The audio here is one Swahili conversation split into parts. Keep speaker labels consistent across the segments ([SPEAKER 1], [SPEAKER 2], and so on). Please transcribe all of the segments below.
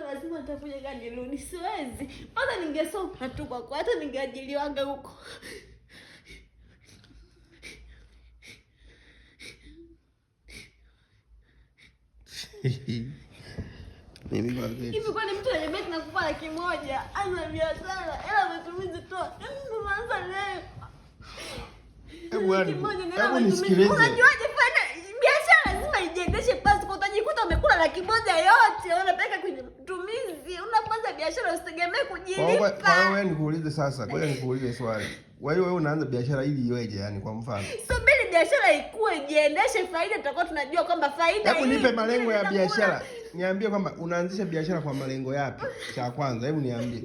[SPEAKER 1] lazima nitakuja gani nirudi, siwezi. Hata ningesoma tu kwa hata ningeajiliwaga huko.
[SPEAKER 2] Mimi kwa
[SPEAKER 1] hivi kwani mtu anayebeti na kupa 100,000 ana biashara ila matumizi tu. Mtu anaanza leo.
[SPEAKER 2] Hebu nisikilize.
[SPEAKER 1] Unajuaje faida biashara lazima ijiendeshe pasi kwa utajikuta umekula 100,000 yote unapeleka kwenye matumizi. Unaanza biashara usitegemee kujilipa.
[SPEAKER 2] Kwa hiyo wewe nikuulize sasa, ngoja nikuulize swali. Wewe unaanza biashara ili iweje yani kwa mfano?
[SPEAKER 1] Subiri biashara ikue ijiendeshe faida tutakuwa tunajua kwamba faida hii.
[SPEAKER 2] Hebu nipe malengo ya biashara. Niambie kwamba unaanzisha biashara kwa malengo yapi? Cha kwanza, hebu niambie.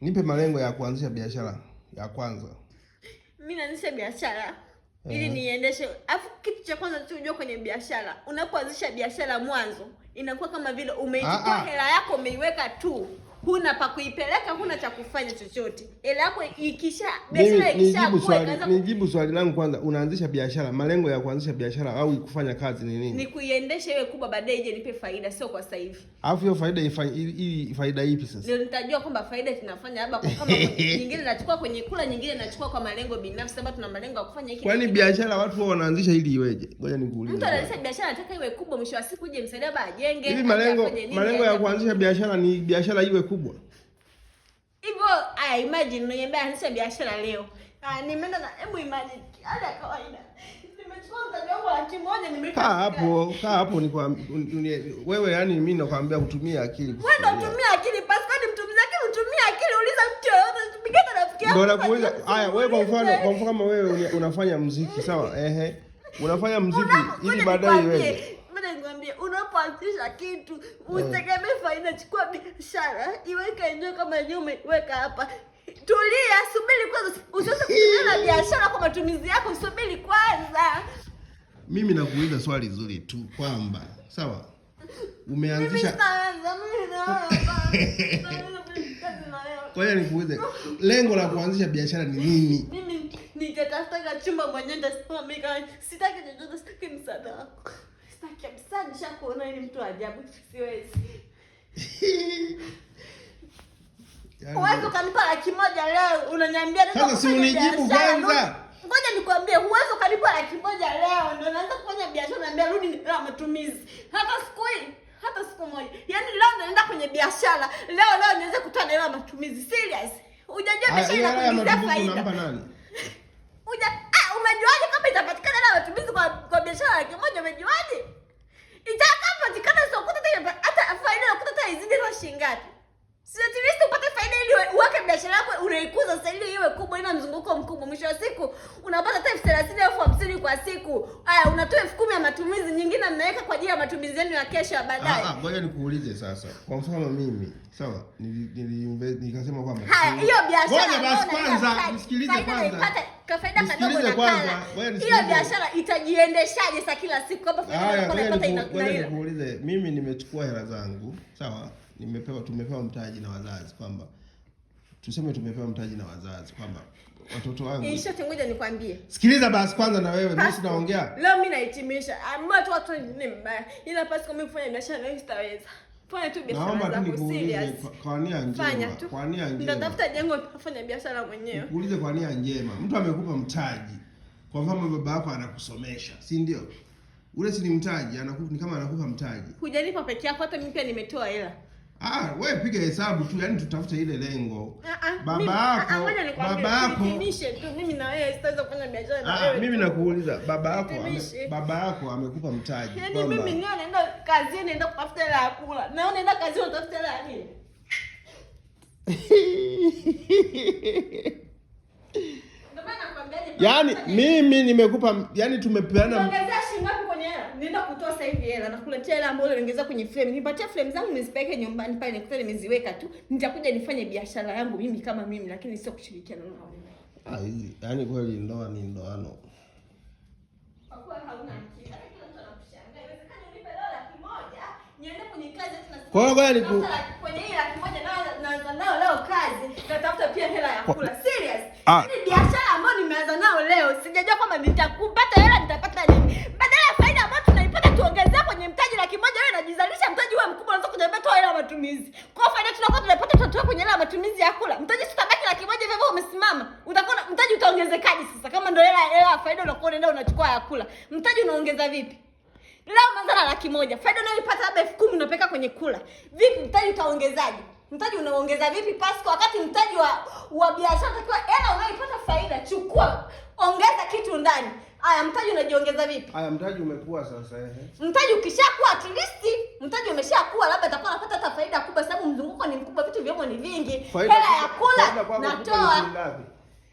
[SPEAKER 2] Nipe malengo ya kuanzisha biashara ya kwanza.
[SPEAKER 1] Mimi naanzisha biashara ili niendeshe. Afu kitu cha kwanza tunajua kwenye biashara, unapoanzisha biashara mwanzo inakuwa kama vile umeichukua hela yako umeiweka tu. Huna pa kuipeleka, huna cha kufanya chochote. Hela yako biashara ikishakuwa
[SPEAKER 2] nijibu swali langu kwanza, unaanzisha biashara, malengo ya kuanzisha biashara au kufanya kazi ni nini?
[SPEAKER 1] Ni kuiendesha iwe kubwa baadaye ije nipe faida, sio kwa sasa hivi.
[SPEAKER 2] Alafu hiyo faida ili faida ipi sasa?
[SPEAKER 1] Ndio nitajua kwamba faida tunafanya labda kwa kama nyingine nachukua kwenye kula, nyingine nachukua kwa malengo binafsi, sababu tuna malengo ya kufanya hiki.
[SPEAKER 2] Kwani biashara watu wao wanaanzisha ili iweje? Ngoja nikuulize.
[SPEAKER 1] Mtu anaanzisha biashara anataka iwe kubwa, mwisho wa siku uje msaidia baba ajenge.
[SPEAKER 2] Hivi malengo ya kuanzisha biashara ni biashara iwe kubwa.
[SPEAKER 1] Hivyo imagine unaniambia anzisha biashara leo. Nimeenda na hebu imagine hata kawaida. Nimechukua mtaji wangu 100,000 nimeweka.
[SPEAKER 2] Kaa hapo ni kwa wewe yani mimi nakwambia kutumia akili.
[SPEAKER 1] Wewe ndio utumia akili basi kwani mtumiza akili utumia akili uliza mtu yote tupigane rafiki yako.
[SPEAKER 2] Ndio nakuuliza. Haya wewe kwa mfano kama wewe unafanya muziki sawa? Unafanya muziki ili baadaye wewe
[SPEAKER 1] nikwambie unapoanzisha kitu usitegemee faida, chukua biashara iweke eneo kama yenyewe umeweka hapa. Tulia, subiri kwanza, usianze kutumia biashara kwa matumizi yako, subiri kwanza.
[SPEAKER 2] Mimi nakuuliza swali zuri tu kwamba sawa umeanzisha kwa hiyo nikuulize lengo la kuanzisha biashara ni nini?
[SPEAKER 1] Mimi nitatafuta chumba mwenyewe nitasimamika, sitaki chochote, sitaki msaada wako. Sitaki kabisa, nishakuona ni mtu ajabu, siwezi. Huwezi ukanipa 100,000 leo, unaniambia ndio
[SPEAKER 2] sasa si unijibu kwanza.
[SPEAKER 1] Ngoja nikwambie, huwezi ukanipa 100,000 leo ndio naanza kufanya biashara, naambia rudi na matumizi. Hata siku moja. Yaani leo naenda kwenye biashara, leo niweze kutoa hela matumizi. Serious. Hujajua biashara inakuingizia faida.
[SPEAKER 2] Unampa nani?
[SPEAKER 1] Umejuaje kama itapatikana hela matumizi kwa biashara 100,000 umejuaje? Itakapopatikana sio kuta hata faida unakuta hata izidi kwa shilingi ngapi? Sio tirisi upate faida ili uweke biashara yako unaikuza sasa ili iwe kubwa ina mzunguko mkubwa. Mwisho wa siku unapata hata 30,000 au 50,000 kwa siku. Unatoa 10,000 ya matumizi, nyingine mnaweka kwa ajili ya matumizi yenu ya kesho ya baadaye.
[SPEAKER 2] Ngoja nikuulize sasa. Kwa mfano mimi, sawa? Nikasema kwamba
[SPEAKER 1] hiyo biashara.
[SPEAKER 2] Ngoja basi kwanza, nisikilize kwanza.
[SPEAKER 1] Kwa faida kadogo na kala. Hiyo biashara itajiendeshaje sasa kila siku kama faida unapata
[SPEAKER 2] ngoja nikuulize, mimi nimechukua hela zangu, sawa? Tumepewa mtaji na wazazi kwamba tuseme tumepewa mtaji na wazazi kwamba watoto wangu.
[SPEAKER 1] Ngoja nikwambie.
[SPEAKER 2] Sikiliza basi kwanza na wewe mimi sinaongea.
[SPEAKER 1] Leo mimi nahitimisha. Watu ni mbaya. Ila pasi kama kufanya biashara leo sitaweza. Fanya tu biashara zako serious.
[SPEAKER 2] Kwa nia njema. Kwa nia njema.
[SPEAKER 1] Nitatafuta jengo kufanya biashara mwenyewe.
[SPEAKER 2] Uulize kwa nia njema. Mtu amekupa mtaji. Kwa mfano baba yako anakusomesha, si ndio? Ule si ni mtaji, ni kama anakupa mtaji.
[SPEAKER 1] Hujanipa peke yako, hata mimi pia nimetoa hela.
[SPEAKER 2] Wewe piga hesabu tu, yani tutafute ile lengo. Baba yako
[SPEAKER 1] nimishe tu mimi na wewe sitaweza kufanya biashara na wewe.
[SPEAKER 2] Mimi nakuuliza, baba yako amekupa mtaji.
[SPEAKER 1] Yaani mimi ndio naenda kazini naenda kutafuta hela ya kula. Na unaenda kazini unatafuta hela ya nini?
[SPEAKER 2] Yaani mimi nimekupa, yani tumepeana.
[SPEAKER 1] Ongezea shilingi ngapi kwenye hela? Nenda kutoa sasa hivi hela, nakuletea hela ambayo unaongeza kwenye frame. Nipatie frame zangu nizipeleke nyumbani pale, nikuta nimeziweka tu. Nitakuja nifanye biashara yangu mimi kama mimi, lakini sio kushirikiana na wewe.
[SPEAKER 2] Hizi, yani kweli ndoa ni ndoano.
[SPEAKER 1] Kwa kuwa hauna akili. Kila mtu anakushangaa. Inawezekana unipe $100,000, niende kwenye kazi tena.
[SPEAKER 2] Kwa hiyo kweli
[SPEAKER 1] kwenye hii $100,000 naanza nao leo kazi, natafuta pia hela ya kula. Serious. Ni biashara ambayo nimeanza nao leo. Sijajua kwamba nitakupata hela nitapata nini. Badala ya faida ambayo tunaipata tuongezea kwenye mtaji $100,000 wewe unajizalisha mtaji wewe mkubwa unaweza kujipata matumizi. Kwa faida tunakuwa tunapata tutatoa kwenye hela ya matumizi ya kula. Mtaji tutabaki 100,000 hivyo umesimama. Utakuwa mtaji utaongezekaje sasa kama ndio hela ya faida unakuwa unaenda unachukua ya kula. Mtaji unaongeza vipi? Leo mazala 100,000. Faida unayoipata labda 10,000 unapeka kwenye kula. Vipi mtaji utaongezaje? Mtaji unaongeza vipi Pasco wakati mtaji wa biashara takiwa hela unayoipata faida chukua ongeza kitu ndani. Haya mtaji unajiongeza vipi?
[SPEAKER 2] Haya mtaji umekuwa sasa
[SPEAKER 1] Mtaji ukishakuwa at least mtaji umeshakuwa labda atakuwa anapata hata faida kubwa sababu mzunguko ni mkubwa vitu vyako ni vingi. Hela ya kula natoa.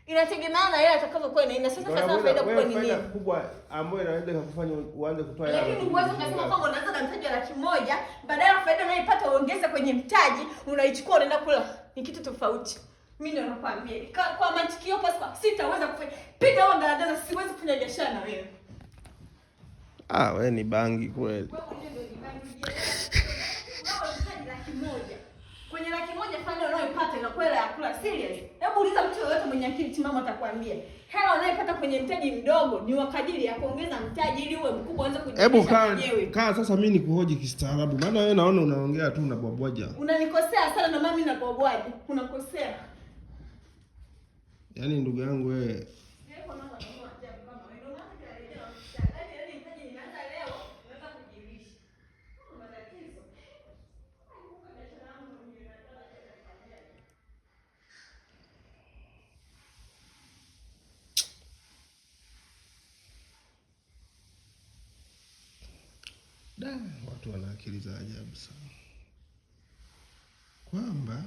[SPEAKER 1] Inategemea na hela atakavyokuwa ina sasa pesa faida kubwa ni nini?
[SPEAKER 2] Faida kubwa ambayo inaweza kukufanya uanze kutoa hela.
[SPEAKER 1] Lakini uwezo ukasema kwamba unaanza na mtaji wa 100,000 badala ya faida unayoipata uongeze kwenye mtaji unaichukua unaenda kula. Ni kitu tofauti. Mimi ndio nakwambia. Kwa mantikio Pasco sitaweza kufanya. Piga huo daladala siwezi kufanya biashara na wewe.
[SPEAKER 2] Wewe ni bangi kweli.
[SPEAKER 1] Kwenye 100,000 faida unayoipata inakuwa hela ya kula serious. Hebu uliza mtu yoyote mwenye akili timamu atakwambia. Hela unayopata kwenye mtaji mdogo ni wakadiri ya kuongeza mtaji ili uwe mkubwa uanze kujiendesha mwenyewe.
[SPEAKER 2] Hebu kaa sasa mimi nikuhoji kistaarabu. Maana wewe naona unaongea tu na bwabwaja.
[SPEAKER 1] Unanikosea sana na mimi na bwabwaja. Unakosea.
[SPEAKER 2] Yaani ndugu yangu wewe watu wana akili za ajabu sana. Kwamba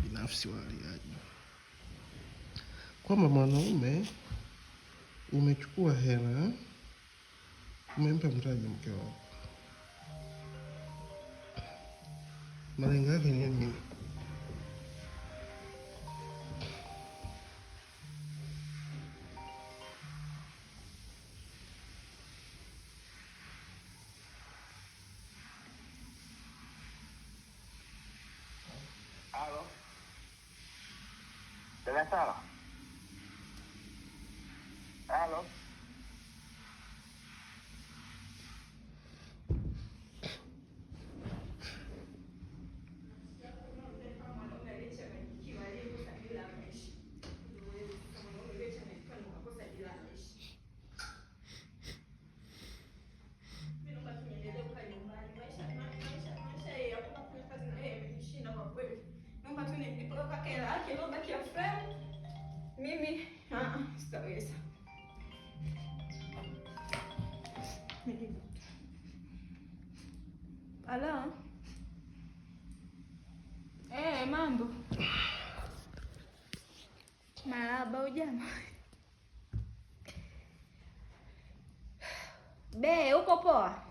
[SPEAKER 2] binafsi wa hali ya juu. Kwamba mwanaume umechukua hela umempa mtaji mke wako. Malengo yake ni nini?
[SPEAKER 3] Halo. Dada Sara. Halo.
[SPEAKER 1] Mimi sitaweza. Halo. Mambo. Marahaba ujambo. Uko poa?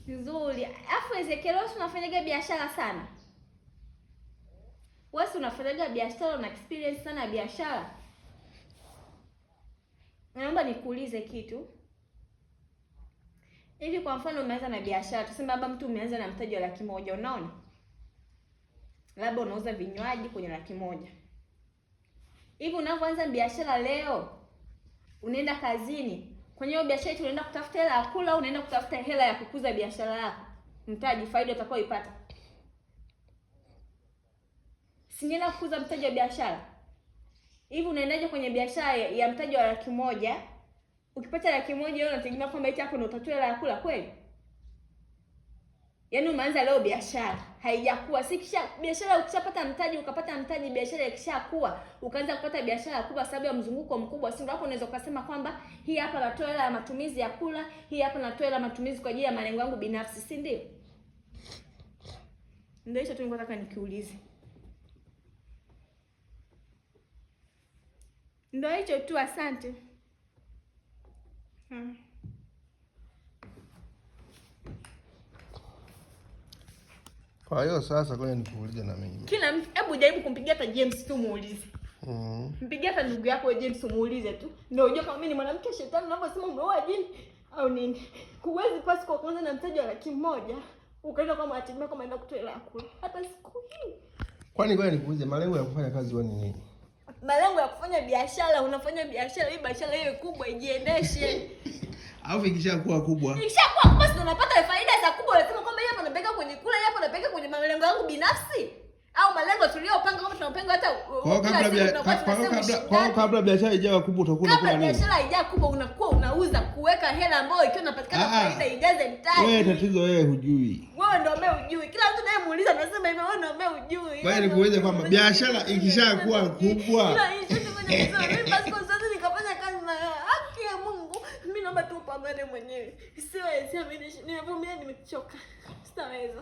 [SPEAKER 1] Nzuri. Afu Ezekiel unafanyaga biashara sana? Wewe unafanyaga biashara na experience sana ya biashara? Naomba nikuulize kitu. Hivi kwa mfano umeanza na biashara, tuseme labda mtu umeanza na mtaji wa 100,000, unaona? Labda unauza vinywaji kwenye 100,000. Hivi unapoanza biashara leo, unaenda kazini, kwenye hiyo biashara yetu unaenda kutafuta hela ya kula au unaenda kutafuta hela ya kukuza biashara yako? Mtaji faida utakayoipata. Singena kukuza mtaji wa biashara. Hivi unaendaje kwenye biashara ya mtaji wa 100,000? Ukipata 100,000 leo unategemea kwamba eti hapo ndio utatoa hela ya kula kweli? Yaani umeanza leo biashara, haijakuwa. Biashara ukishapata mtaji, ukapata mtaji, biashara ikishakuwa, ukaanza kupata biashara kubwa sababu ya mzunguko mkubwa, si ndio hapo unaweza kusema kwamba hii hapa natoa hela ya matumizi ya kula, hii hapa natoa hela ya matumizi kwa ajili ya malengo yangu binafsi, si ndio? Ndio hicho tu nilikuwa nataka nikiulize. Ndio hicho tu, asante.
[SPEAKER 2] Kwa hiyo sasa ngoja nikuulize na mimi.
[SPEAKER 1] Kila mtu hebu jaribu kumpigia hata James tu muulize. Mpigia hata ndugu yako James muulize tu. Ndio unajua kama mimi ni mwanamke shetani unaposema umeoa jini au nini. Kuwezi pasi kwa kwanza na mtaji wa 100,000 ukaenda kama atimia kama enda kutoa hela yako. Hata siku hii.
[SPEAKER 2] Kwani ngoja nikuulize malengo ya kufanya kazi wewe ni nini?
[SPEAKER 1] Malengo ya kufanya biashara, unafanya biashara hii biashara iwe kubwa ijiendeshe.
[SPEAKER 2] Alafu ikishakuwa kubwa.
[SPEAKER 1] Ikishakuwa kubwa sio unapata faida za kubwa, unasema kwamba hapa napeka kwenye kula, hapa napeka kwenye malengo yangu binafsi. Au malengo tuliyopanga kama tunapanga hata
[SPEAKER 2] kabla biashara ijawa kubwa utakuwa
[SPEAKER 1] kabla biashara ijawa kubwa unakuwa unauza kuweka hela ambayo ikiwa inapatikana faida ijaze mtaji.
[SPEAKER 2] Wewe tatizo wewe hujui.
[SPEAKER 1] Wewe ndio hujui. Kila mtu naye muuliza anasema hivi wewe ndio hujui.
[SPEAKER 2] Wewe nikuulize kwamba biashara ikishakuwa kubwa.
[SPEAKER 1] Mimi basi kwa sasa nikafanya kazi na haki ya Mungu. Mimi naomba tu upambane mwenyewe. Siwezi, nimevumilia nimechoka. Sitaweza.